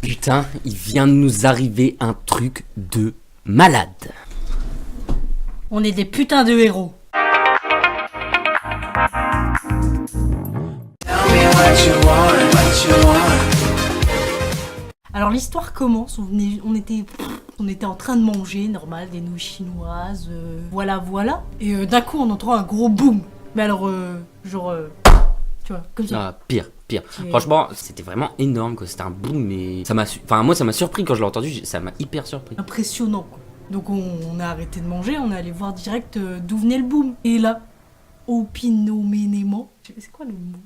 Putain, il vient de nous arriver un truc de malade. On est des putains de héros. Alors l'histoire commence, on était en train de manger, normal, des nouilles chinoises, voilà. Et d'un coup on entend un gros boum. Mais alors, tu vois, comme ça. Ah, pire. Et... Franchement, c'était vraiment énorme, quoi. C'était un boom, mais moi ça m'a surpris quand je l'ai entendu, ça m'a hyper surpris. Impressionnant, quoi. Donc on a arrêté de manger, on est allé voir direct d'où venait le boom. Et là, opinoménément, c'est quoi le mot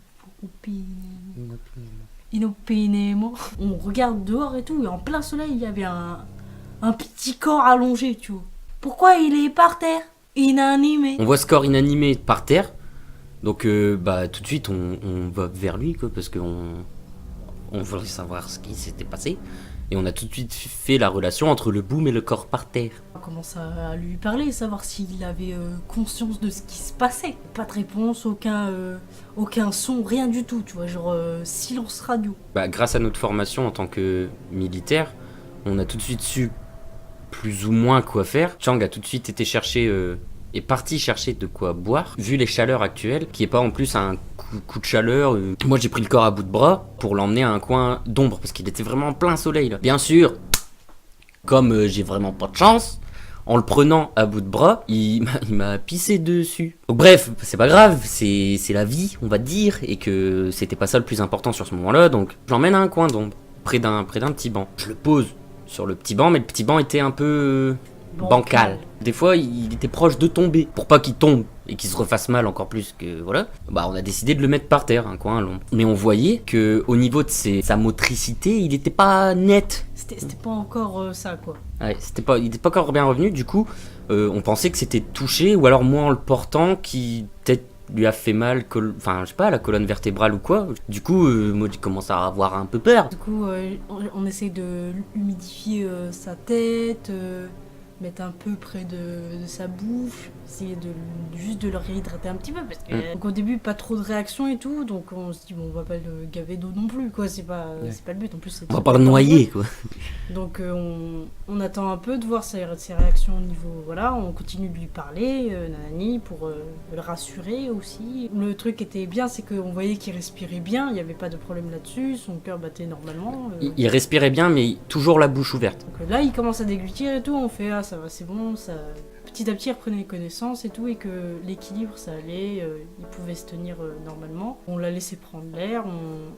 inopinément, on regarde dehors et tout, et en plein soleil, il y avait un petit corps allongé, tu vois. Pourquoi il est par terre, inanimé? On voit ce corps inanimé par terre, donc tout de suite on va vers lui, quoi, parce qu'on voulait savoir ce qui s'était passé. Et on a tout de suite fait la relation entre le boom et le corps par terre. On commence à lui parler, savoir s'il avait conscience de ce qui se passait. Pas de réponse, aucun son, rien du tout, tu vois, genre silence radio. Grâce à notre formation en tant que militaire, on a tout de suite su plus ou moins quoi faire. Chang a tout de suite été est parti chercher de quoi boire. Vu les chaleurs actuelles, qui est pas en plus un coup de chaleur, moi j'ai pris le corps à bout de bras pour l'emmener à un coin d'ombre, parce qu'il était vraiment en plein soleil là. Bien sûr, comme j'ai vraiment pas de chance, en le prenant à bout de bras, il m'a pissé dessus. Donc bref, c'est pas grave, c'est la vie, on va dire, et que c'était pas ça le plus important sur ce moment-là, donc je l'emmène à un coin d'ombre, près d'un petit banc. Je le pose sur le petit banc, mais le petit banc était un peu bancal. Des fois, il était proche de tomber. Pour pas qu'il tombe et qu'il se refasse mal encore plus que voilà, on a décidé de le mettre par terre, un coin à l'ombre. Mais on voyait que au niveau de sa motricité, il était pas net. C'était pas encore ça, quoi. Ouais, il était pas encore bien revenu. Du coup, on pensait que c'était touché, ou alors moi en le portant, qui peut-être lui a fait mal, je sais pas, la colonne vertébrale ou quoi. Du coup, moi j'ai commencé à avoir un peu peur. Du coup, on essaie de humidifier sa tête, mettre un peu près de sa bouche, essayer juste de le réhydrater un petit peu, parce que donc au début pas trop de réaction et tout, donc on se dit on va pas le gaver d'eau non plus, quoi, c'est pas le but, en plus on va pas le noyer, quoi. Donc on attend un peu de voir ses réactions au niveau, voilà, on continue de lui parler, nanani, pour le rassurer aussi. Le truc était bien, c'est qu'on voyait qu'il respirait bien, il y avait pas de problème là-dessus, son cœur battait normalement. Il respirait bien, mais toujours la bouche ouverte. Donc là il commence à déglutir et tout, on fait ça va, c'est bon, ça... Petit à petit, il reprenait connaissance et tout, et que l'équilibre, ça allait, il pouvait se tenir normalement. On l'a laissé prendre l'air,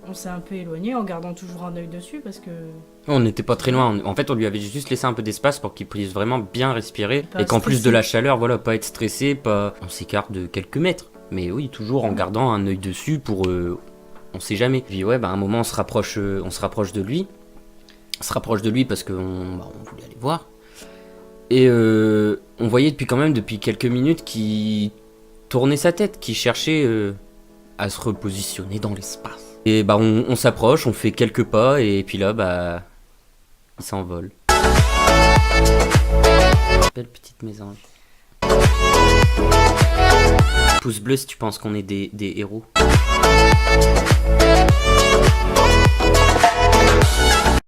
on s'est un peu éloigné en gardant toujours un œil dessus, parce que... On n'était pas très loin, en fait on lui avait juste laissé un peu d'espace pour qu'il puisse vraiment bien respirer, pas et qu'en stressé. plus de la chaleur, voilà, pas être stressé, on s'écarte de quelques mètres. Mais oui, toujours en gardant un œil dessus pour... on sait jamais. Puis ouais, à un moment on se rapproche de lui. On se rapproche de lui parce qu'on voulait aller voir. Et on voyait depuis quelques minutes qu'il tournait sa tête, qu'il cherchait à se repositionner dans l'espace. Et on s'approche, on fait quelques pas, et puis là, il s'envole. Belle petite mésange. Pouce bleu si tu penses qu'on est des héros.